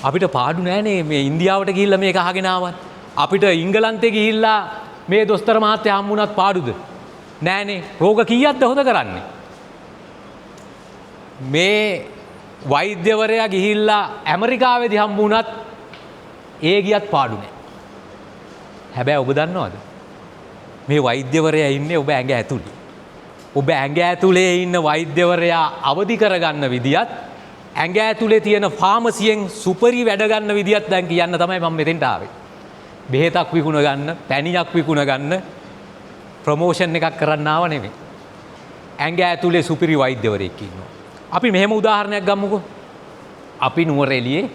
අපිට පාඩු නෑනේ මේ ඉන්දියාවට ගිහිල්ලා මේක අහගෙන ආවත්. අපිට ඉංගලන්තේ ගිහිල්ලා මේ දොස්තර මහත්තයා හම්බුණත් පාඩුද? නෑනේ. රෝග කීයක්ද හොද කරන්නේ? මේ වෛද්‍යවරයා ගිහිල්ලා ඇමරිකාවේදී හම්බුණත් ඒ ගියත් පාඩු නෑ. හැබැයි ඔබ දන්නවද? මේ වෛද්‍යවරයා ඉන්නේ ඔබ ඇඟ ඇතුලේ. ඔබ ඇඟ ඇතුලේ ඉන්න වෛද්‍යවරයා අවදි කරගන්න විදියත් ඇඟ ඇතුලේ තියෙන ෆාමසියෙන් සුපරි වැඩ ගන්න විදියත් දැන් කියන්න තමයි මම මෙතෙන්ට ආවේ. බෙහෙතක් විකුණ ගන්න, පැණියක් විකුණ ගන්න ප්‍රොමෝෂන් එකක් කරන්න ආව නෙමෙයි. ඇඟ ඇතුලේ සුපිරි වෛද්‍යවරයෙක් ඉන්නවා. අපි මෙහෙම උදාහරණයක් ගමුකෝ. අපි නුවරඑළියේ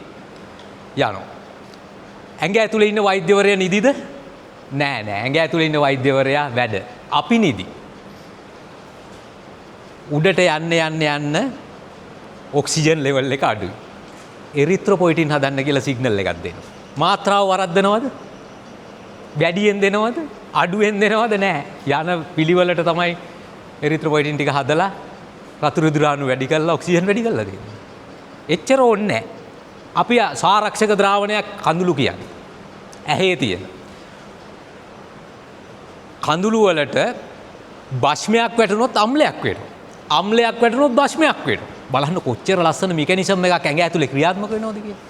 යනවා. ඇඟ ඇතුලේ ඉන්න වෛද්‍යවරයා නිදිද? නෑ නෑ. ඇඟ ඇතුලේ ඉන්න වෛද්‍යවරයා වැඩ. අපි නිදි. උඩට යන්න ඔක්සිජන් ලෙවල් එක අඩුයි. එරිත්‍රොපොයිටින් හදන්න කියලා සිග්නල් එකක් දෙනවා. මාත්‍රාව වරද්දනවද? වැඩියෙන් දෙනවද? අඩුවෙන් දෙනවද? නෑ. යන පිළිවෙලට තමයි එරිත්‍රොපොයිටින් ටික හදලා රතු රුධිරාණු වැඩි කරලා ඔක්සිජන් වැඩි කරලා දෙන්නේ. එච්චර ඕනේ නෑ. අපි සාරක්ෂක ද්‍රාවණයක් කඳුළු කියන්නේ. ඇහි තියෙන. කඳුළු වලට බෂ්මයක් වැටුනොත් අම්ලයක් වෙනවා. අම්ලයක් වැටුනොත් බෂ්මයක් වෙනවා. බලන්න කොච්චර ලස්සන මෙකැනිසම් එකක් ඇඟ ඇතුලේ ක්‍රියාත්මක වෙනවද කියලා.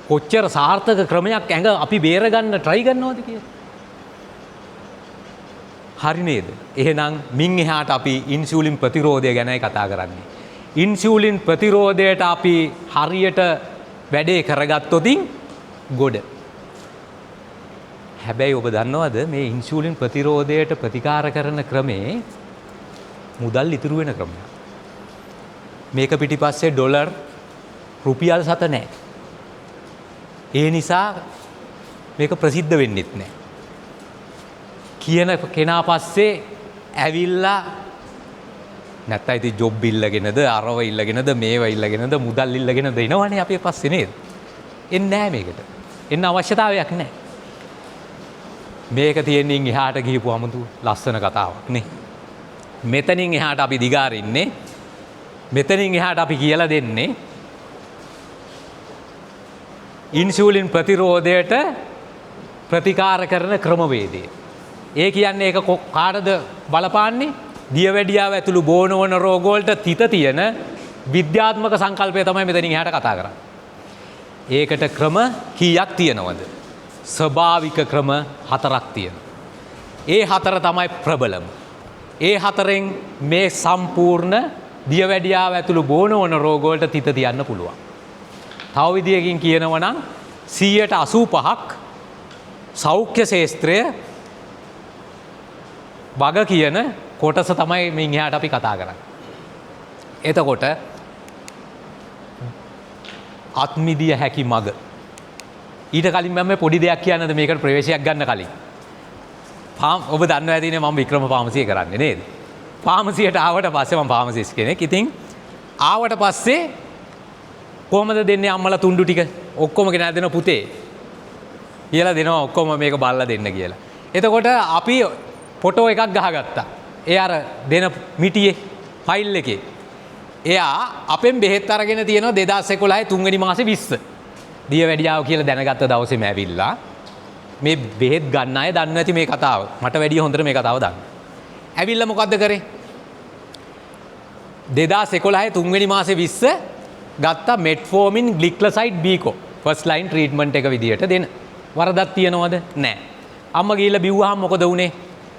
කොච්චර සාර්ථක ක්‍රමයක් ඇඟ අපි බේර ගන්න try කරනවද කියලා. හරි නේද? එහෙනම් මින් එහාට අපි ඉන්සියුලින් ප්‍රතිරෝධය ගැනයි කතා කරන්නේ. ඉන්සියුලින් ප්‍රතිරෝධයට අපි හරියට වැඩේ කරගත්තොතින් ගොඩ. හැබැයි ඔබ දන්නවද මේ ඉන්සියුලින් ප්‍රතිරෝධයට ප්‍රතිකාර කරන ක්‍රමේ මුදල් ඉතුරු වෙන ක්‍රමයක්. මේක පිටිපස්සේ ඩොලර් රුපියල් සත නැහැ. ඒ නිසා මේක ප්‍රසිද්ධ වෙන්නෙත් නැහැ. කියන කෙනා පස්සේ ඇවිල්ලා නැත්නම් ඉතින් ජොබ් ඉල්ලගෙනද අරව ඉල්ලගෙනද මේව ඉල්ලගෙනද මුදල් ඉල්ලගෙනද එනවනේ අපි පස්සේ නේද? එන්නේ නැහැ මේකට. එන්න අවශ්‍යතාවයක් නැහැ. මේක තියෙනින් එහාට ගිහපුවම ලස්සන කතාවක් නේ. මෙතනින් එහාට අපි දිගාරින්නේ. මෙතනින් එහාට අපි කියලා දෙන්නේ ඉන්සියුලින් ප්‍රතිරෝධයට ප්‍රතිකාර කරන ක්‍රමවේදය. ඒ කියන්නේ ඒක කාටද බලපාන්නේ? දියවැඩියාව ඇතුළු බෝනවන රෝග වලට තිත තියෙන විද්‍යාත්මක සංකල්පය තමයි මෙතනින් එහාට කතා කරන්නේ. ඒකට ක්‍රම කීයක් තියෙනවද? ස්වභාවික ක්‍රම 4ක් තියෙනවා. ඒ 4 තමයි ප්‍රබලම. ඒ 4න් මේ සම්පූර්ණ දියවැඩියාව ඇතුළු බෝනවන රෝග වලට තිත තියන්න පුළුවන්. තව විදියකින් කියනවා නම් 85%ක් සෞඛ්‍ය ශාස්ත්‍රය වග කියන කොටස තමයි මින් එහාට අපි කතා කරන්නේ. එතකොට අත්මිදිය හැකි මග. ඊට කලින් මම පොඩි දෙයක් කියන්නද මේකට ප්‍රවේශයක් ගන්න කලින්. ඔබ දන්නවා ඇතිනේ මම වික්‍රම ෆාමසිය කරන්නේ නේද? ෆාමසියට ආවට පස්සේ මම ෆාමසිස්ට් කෙනෙක්. ඉතින් ආවට පස්සේ කොහමද දෙන්නේ අම්මලා තුණ්ඩු ටික? ඔක්කොම ගෙනත් දෙන පුතේ කියලා දෙනවා ඔක්කොම මේක බලලා දෙන්න කියලා. එතකොට අපි ෆොටෝ එකක් ගහගත්තා. ඒ අර දෙන මිටියේ ෆයිල් එකේ. එයා අපෙන් බෙහෙත් අරගෙන තියෙනවා 2011 3 වෙනි මාසේ 20. දියවැඩියාව කියලා දැනගත්ත දවසේම ඇවිල්ලා මේ බෙහෙත් ගන්න අය දන්නේ නැති මේ කතාව. මට වැඩිය හොඳට මේ කතාව දන්න. ඇවිල්ලා මොකද්ද කරේ? 2011 3 වෙනි මාසේ 20 ගත්තා මෙට්ෆෝමින් ග්ලික්ලොසයිඩ් බීකෝ ෆස්ට් ලයින් ට්‍රීට්මන්ට් එක විදියට දෙන. වරදක් තියනවද? නැහැ. අම්මා ගිහිල්ලා බිව්වහම මොකද වුනේ?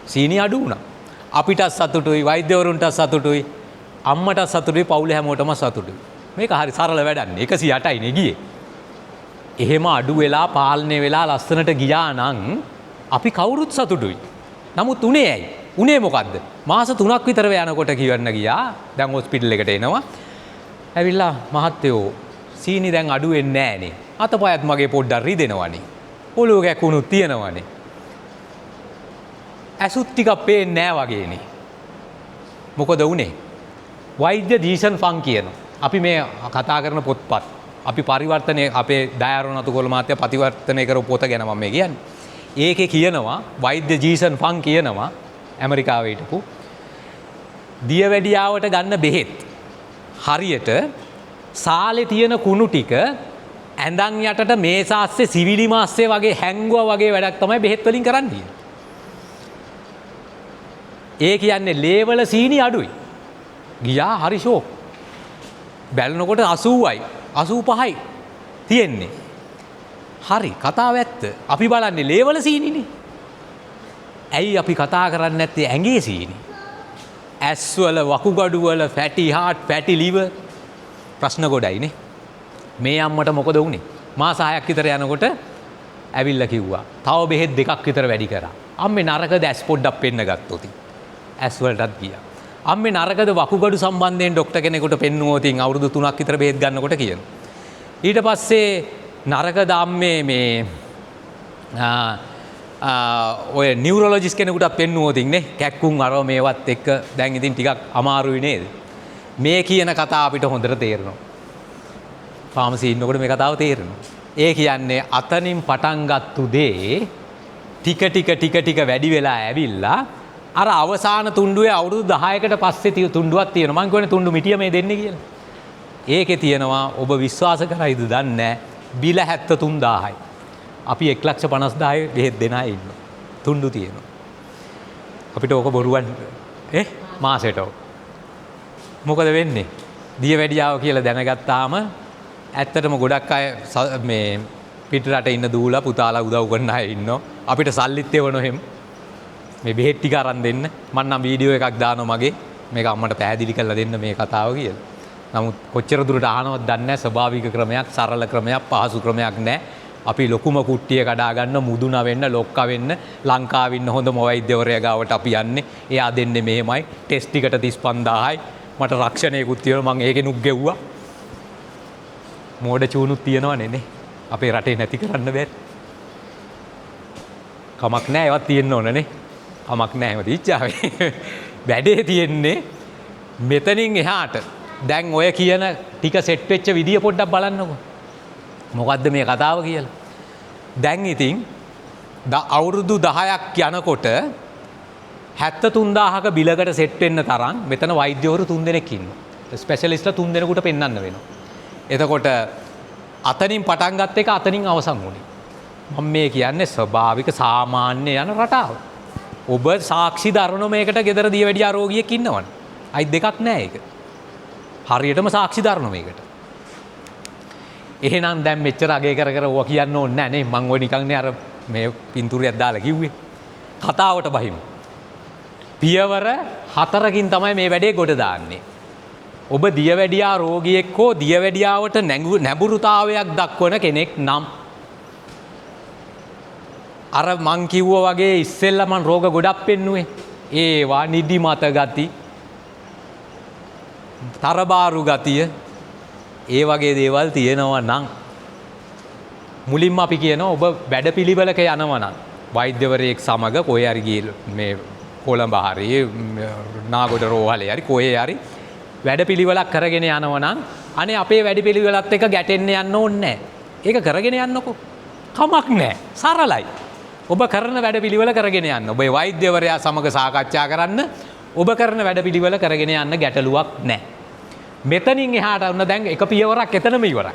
සීනි අඩු වුණා. අපිටත් සතුටුයි, වෛද්‍යවරුන්ටත් සතුටුයි, අම්මටත් සතුටුයි, පවුලේ හැමෝටම සතුටුයි. මේක හරි සරල වැඩන්නේ. 108යි නේ ගියේ. එහෙම අඩු වෙලා පාලනය වෙලා ලස්සනට ගියා නම් අපි කවුරුත් සතුටුයි. නමුත් උනේ ඇයි? උනේ මොකද්ද? මාස 3ක් විතර යනකොට කියවන්න ගියා. දැන් හොස්පිටල් එකට එනවා. ඇවිල්ලා මහත්තයෝ සීනි දැන් අඩු වෙන්නේ නැහනේ. අතපයත් මගේ පොඩ්ඩක් රිදෙනවනේ. ඔළුව කැකුණු තියෙනවනේ. ඇසුත් ටිකක් පේන්නේ නැහැ වගේනේ. මොකද උනේ? වෛද්‍ය ජීසන් ෆන් කියනවා. අපි මේ කතා කරන පොත්පත් අපි පරිවර්තනය අපේ ඩයරොනතු කොළ මාත්‍ය පරිවර්තනය කරපු පොත ගැන මම මේ කියන්නේ. ඒකේ කියනවා වෛද්‍ය ජීසන් ෆන් කියනවා ඇමරිකාවේ හිටපු දියවැඩියාවට ගන්න බෙහෙත් හරියට සාලේ තියෙන කුණු ටික ඇඳන් යටට මේස ආස්සේ සිවිලි මාස්සේ වගේ හැංගුවා වගේ වැඩක් තමයි බෙහෙත් වලින් කරන්නේ. ඒ කියන්නේ ලේවල සීනි අඩුයි. ගියා හරි ෂෝක්. බැලනකොට 80යි 85යි තියෙන්නේ. හරි කතාව ඇත්ත. අපි බලන්නේ ලේවල සීනිනේ. ඇයි අපි කතා කරන්නේ නැත්තේ ඇඟේ සීනි? ඇස්වල වකුගඩු වල ෆැටි හાર્ට් ෆැටි liver ප්‍රශ්න ගොඩයිනේ. මේ අම්මට මොකද වුනේ? මාස 6ක් විතර යනකොට ඇවිල්ලා කිව්වා. තව බෙහෙත් දෙකක් විතර වැඩි කරා. අම්මේ නරකද ඇස් පොඩ්ඩක් පෙන්න ගත්තොත්. ඇස් වලටත් ගියා. අම්මේ නරකද වකුගඩු සම්බන්ධයෙන් ડોක්ටර් කෙනෙකුට පෙන්නුවොත් අවුරුදු 3ක් විතර බෙහෙත් ගන්නකොට කියන. ඊට පස්සේ නරකද අම්මේ මේ ඔය නියුරොලොජිස්ට් කෙනෙකුට පෙන්නුවොත් නේ කැක්කුම් අරව මේවත් එක්ක දැන් ඉතින් ටිකක් අමාරුයි නේද? මේ කියන කතාව අපිට හොඳට තේරෙනවා. ෆාමසි ඉන්නකොට මේ කතාව තේරෙනවා. ඒ කියන්නේ අතනින් පටන් ගත්තු දේ ටික වැඩි වෙලා ඇවිල්ලා අර අවසාන තුණ්ඩුවේ අවුරුදු 10කට පස්සේ තුණ්ඩුවක් තියෙනවා. මං කියන්නේ තුණ්ඩු මිටිය මේ දෙන්නේ කියලා. ඒකේ තියෙනවා ඔබ විශ්වාස කරයිද දන්නේ නැහැ. බිල 73000යි. අපි 1,50,000 බෙහෙත් දෙන අය ඉන්නවා. තුණ්ඩු තියෙනවා. අපිට ඕක බොරුවන් මාසෙට මොකද වෙන්නේ? දියවැඩියාව කියලා දැනගත්තාම ඇත්තටම ගොඩක් අය මේ පිට රට ඉන්න දූලා පුතාලා උදව් කරන අය ඉන්නවා. අපිට සල්ලිත් එවනෝ එහෙම. මේ බෙහෙත් ටික අරන් දෙන්න. මම නම් වීඩියෝ එකක් දානවා මගේ. මේක අම්මට පැහැදිලි කරලා දෙන්න මේ කතාව කියලා. නමුත් කොච්චර දුරට අහනවද දන්නේ නැහැ. ස්වභාවික ක්‍රමයක්, සරල ක්‍රමයක්, පහසු ක්‍රමයක් නැහැ. අපි ලොකුම කුට්ටිය කඩා ගන්න, මුදුන වෙන්න, ලොක්ක වෙන්න, ලංකාවේ ඉන්න හොඳම වෛද්‍යවරයා ගාවට අපි යන්නේ. එයා දෙන්නේ මෙහෙමයි. ටෙස්ට් ටිකට 35000යි. මට රක්ෂණයකුත් තියෙනවා. මං ඒකෙනුත් ගෙව්වා. මෝඩ චූනුත් තියෙනවනේ නේ. අපේ රටේ නැති කරන්න බෑ. කමක් නැහැ. ඒවත් තියෙන්න ඕනනේ. කමක් නැහැ. ඒව දීච්චාවේ. වැඩේ තියෙන්නේ මෙතනින් එහාට. දැන් ඔය කියන ටික සෙට් වෙච්ච විදිය පොඩ්ඩක් බලන්නකෝ. මොකද්ද මේ කතාව කියලා. දැන් ඉතින් අවුරුදු 10ක් යනකොට 73000ක බිලකට සෙට් වෙන්න තරම් මෙතන වෛද්‍යවරු 3 දෙනෙක් ඉන්නවා. ස්පෙෂලිස්ට්ලා 3 දෙනෙකුට පෙන්වන්න වෙනවා. එතකොට අතනින් පටන් ගත්ත එක අතනින් අවසන් වුණේ. මම මේ කියන්නේ ස්වභාවික සාමාන්‍ය යන රටාව. ඔබ සාක්ෂි දරන මේකට gedara දියවැඩියා රෝගියෙක් ඉන්නවනේ. අයි දෙකක් නෑ ඒක. හරියටම සාක්ෂි දරන මේකට. එහෙනම් දැන් මෙච්චර අගේ කර ඕවා කියන්න ඕනේ නෑ නේ. මං ඔය නිකන් නේ අර මේ පින්තූරයක් දාලා කිව්වේ. කතාවට බහිමු. පියවර 4කින් තමයි මේ වැඩේ ගොඩ දාන්නේ. ඔබ දියවැඩියා රෝගියෙක් හෝ දියවැඩියාවට නැඹුරුතාවයක් දක්වන කෙනෙක් නම් අර මං කිව්වා වගේ ඉස්සෙල්ලා මං රෝග ගොඩක් පෙන්නුවේ. ඒවා නිදිමත ගති, තරබාරු ගතිය, ඒ වගේ දේවල් තියෙනවා නම් මුලින්ම අපි කියනවා ඔබ වැඩපිළිවෙලක යනවා නම් වෛද්‍යවරයෙක් සමග කොහේ හරි ගිහලා මේ කොළඹ හරි නාගොඩ රෝහලේ හරි කොහේ හරි වැඩපිළිවෙලක් කරගෙන යනවා නම් අනේ අපේ වැඩපිළිවෙලත් එක්ක ගැටෙන්න යන්න ඕනේ නැහැ. ඒක කරගෙන යන්නකෝ. කමක් නැහැ. සරලයි. ඔබ කරන වැඩපිළිවෙල කරගෙන යන්න. ඔබේ වෛද්‍යවරයා සමග සාකච්ඡා කරන්න. ඔබ කරන වැඩපිළිවෙල කරගෙන යන්න ගැටලුවක් නැහැ. මෙතනින් එහාට වුණ දැන් එක පියවරක් එතනම ඉවරයි.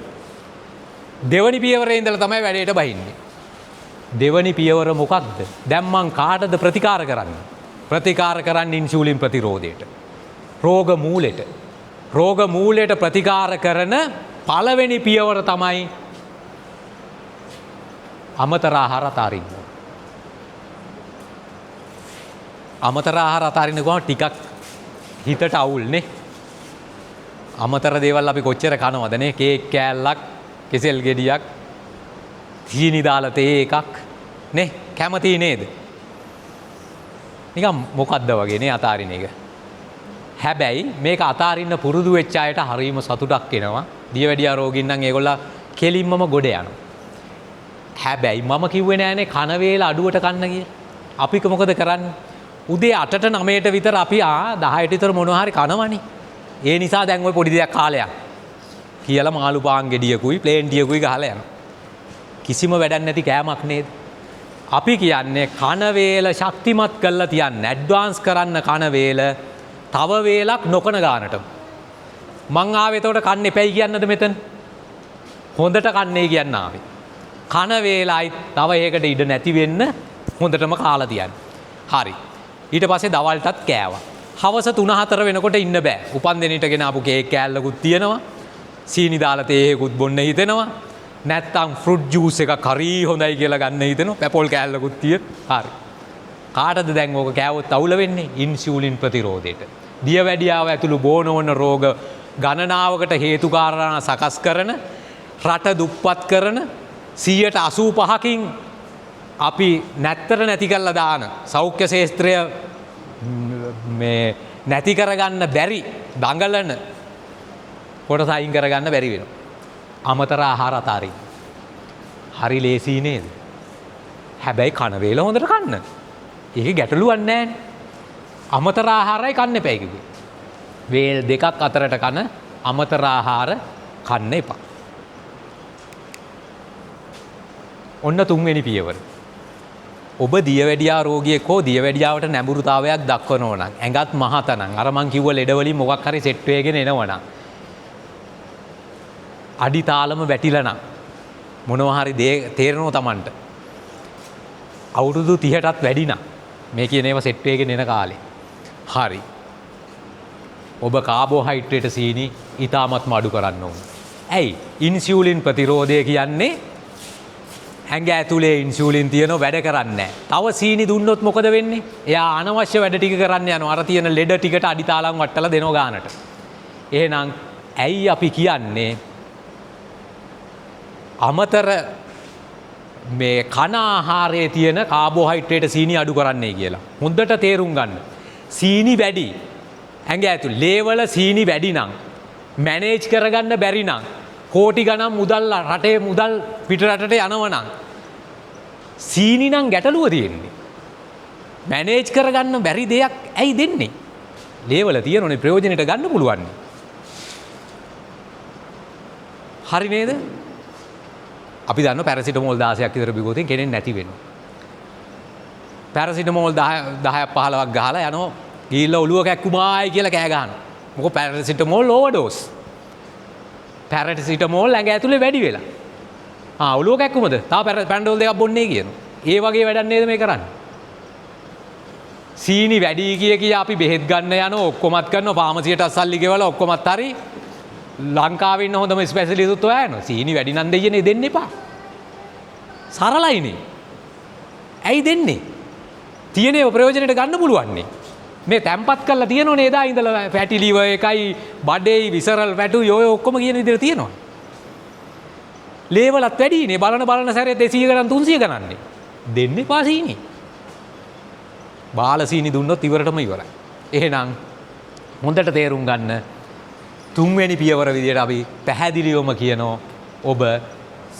දෙවනි පියවරේ ඉඳලා තමයි වැඩේට බහින්නේ. දෙවනි පියවර මොකක්ද? දැන් මං කාටද ප්‍රතිකාර කරන්නේ? ප්‍රතිකාර කරන්නේ ඉන්සියුලින් ප්‍රතිරෝධයට. රෝග මූලෙට. රෝග මූලයට ප්‍රතිකාර කරන පළවෙනි පියවර තමයි අමතර ආහාර අතාරින්න. අමතර ආහාර අතාරින්න ගමන් ටිකක් හිතට අවුල් නේ. අමතර දේවල් අපි කොච්චර කනවද නේ? කේක් කෑල්ලක්, කෙසෙල් ගෙඩියක්, සීනි දාලා තේ එකක් නේ කැමති නේද? නිකන් මොකද්ද වගේ නේ අතාරින එක. හැබැයි මේක අතාරින්න පුරුදු වෙච්ච අයට හරීම සතුටක් එනවා. දියවැඩියා රෝගීන් නම් ඒගොල්ලෝ කෙලින්මම ගොඩ යනවා. හැබැයි මම කිව්වේ නෑනේ කන වේල අඩුවට කන්න කියලා. අපි මොකද කරන්නේ? උදේ 8ට 9ට විතර අපි 10ට විතර මොනවා හරි කනවනේ. ඒ නිසා දැන් ওই පොඩි දෙයක් කාලයක් කියලා මාළු පාන් ගෙඩියකුයි ප්ලේන් ටියකුයි ගහලා යනවා. කිසිම වැඩක් නැති කෑමක් නේද? අපි කියන්නේ කන වේල ශක්තිමත් කරලා තියන්න, ඇඩ්වාන්ස් කරන්න කන වේල තව වේලක් නොකන ගානට. මං ආවේ එතකොට කන්න එපයි කියන්නද මෙතන? හොඳට කන්නේ කියන්න ආවේ. කන වේලයි තව ඒකට ඉඩ නැති වෙන්න හොඳටම කාලා තියන්න. හරි. ඊට පස්සේ දවල්ටත් කෑවා. හවස 3-4 වෙනකොට ඉන්න බෑ. උපන්දිනේට ගෙන ආපු කේක් කෑල්ලකුත් තියෙනවා. සීනි දාලා තේහෙකුත් බොන්න හිතෙනවා. නැත්තම් ෆෘට් ජූස් එකක් හරි හොඳයි කියලා ගන්න හිතෙනවා. පැපොල් කෑල්ලකුත් තියෙන. හරි. කාටද දැන් ඕක කෑවොත් අවුල වෙන්නේ? ඉන්සියුලින් ප්‍රතිරෝධයට. දියවැඩියාව ඇතුළු බෝනෝන රෝග ගණනාවකට හේතු කාරණා සකස් කරන රට දුප්පත් කරන 85%කින් අපි නැත්තර නැති කරලා දාන සෞඛ්‍ය ශාස්ත්‍රය මේ නැති කරගන්න බැරි දඟලන කොටස අයින් කරගන්න බැරි වෙනවා. අමතර ආහාර අතාරින්න. හරි ලේසි නේද? හැබැයි කන වේල හොඳට කන්න. ඒක ගැටලුවක් නැහැ. අමතර ආහාරයි කන්න එපා කිව්වේ. වේල් දෙකක් අතරට කන අමතර ආහාර කන්න එපා. ඔන්න තුන්වෙනි පියවර. ඔබ දියවැඩියා රෝගියෙක් හෝ දියවැඩියාවට නැඹුරුතාවයක් දක්වනවා නම් ඇඟත් මහත නම් අර මං කිව්ව ලෙඩ වලින් මොකක් හරි සෙට් වෙගෙන එනවා නම් අඩි තාලම වැටිලා නම් මොනවා හරි තේරෙනවා Tamanට. අවුරුදු 30ටත් වැඩි නම් මේ කියන ඒවා සෙට් වෙගෙන එන කාලේ. හරි. ඔබ කාබෝහයිඩ්‍රේට් සීනි ඊටමත්ම අඩු කරන්න ඕන. ඇයි? ඉන්සියුලින් ප්‍රතිරෝධය කියන්නේ ඇඟ ඇතුලේ ඉන්සියුලින් තියෙනව වැඩ කරන්නේ නැහැ. තව සීනි දුන්නොත් මොකද වෙන්නේ? එයා අනවශ්‍ය වැඩ ටික කරන්න යනවා. අර තියෙන ලෙඩ ටිකට අඩිතාලම් වට්ටලා දෙනව ගානට. එහෙනම් ඇයි අපි කියන්නේ අමතර මේ කන ආහාරයේ තියෙන කාබෝහයිඩ්‍රේට් සීනි අඩු කරන්නයි කියලා. හොඳට තේරුම් ගන්න. සීනි වැඩි. ඇඟ ඇතුලේ ලේවල සීනි වැඩි නම් මැනේජ් කරගන්න බැරි නම් කෝටි ගණන් මුදල් රටේ මුදල් පිට රටට යනවනම් සීනි නම් ගැටලුව තියෙන්නේ. මැනේජ් කරගන්න බැරි දෙයක් ඇයි දෙන්නේ? ලේවල තියෙනෝනේ ප්‍රයෝජනෙට ගන්න පුළුවන්. හරි නේද? අපි දන්නවා පැරසිටමෝල් 16ක් විතර බිව්වොත් කෙනෙක් නැති වෙනවා. පැරසිටමෝල් 10ක් 15ක් ගහලා යනවා ගිහිල්ලා ඔළුව කැක්කුමායි කියලා කෑ ගහනවා. මොකද පැරසිටමෝල් ඕවර්ඩෝස්. පැරසිටමෝල් ඇඟ ඇතුලේ වැඩි වෙලා. ඔළුව කැක්කුමද? තව පැන්ඩෝල් දෙකක් බොන්නේ කියනවා. ඒ වගේ වැඩක් නේද මේ කරන්නේ? සීනි වැඩි කිය අපි බෙහෙත් ගන්න යනවා ඔක්කොමත් කරනවා ෆාමසියට සල්ලි ගෙවලා ඔක්කොමත් හරි ලංකාවේ ඉන්න හොඳම ස්පෙෂලිස්ට් ඔයා යනවා. සීනි වැඩි නම් දෙයියනේ දෙන්න එපා. සරලයිනේ. ඇයි දෙන්නේ? තියෙනේ ප්‍රයෝජනෙට ගන්න පුළුවන් නේ. මේ තැම්පත් කරලා තියෙනෝනේ එදා ඉඳලා ෆැටි ලිවර් එකයි බඩේයි විසරල් වැටු යෝය ඔක්කොම කියන විදිහට තියෙනවා. ලේවලත් වැඩිනේ බලන සැරේ 200 ගණන් 300 ගණන්නේ. දෙන්න එපා සීනි. බාල සීනි දුන්නොත් ඉවරටම ඉවරයි. එහෙනම් හොඳට තේරුම් ගන්න තුන්වෙනි පියවර විදියට අපි පැහැදිලිවම කියනවා ඔබ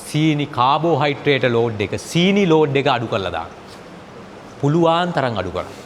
සීනි කාබෝහයිඩ්‍රේට් ලෝඩ් එක සීනි ලෝඩ් එක අඩු කරලා දාන්න. පුළුවන් තරම් අඩු කරන්න.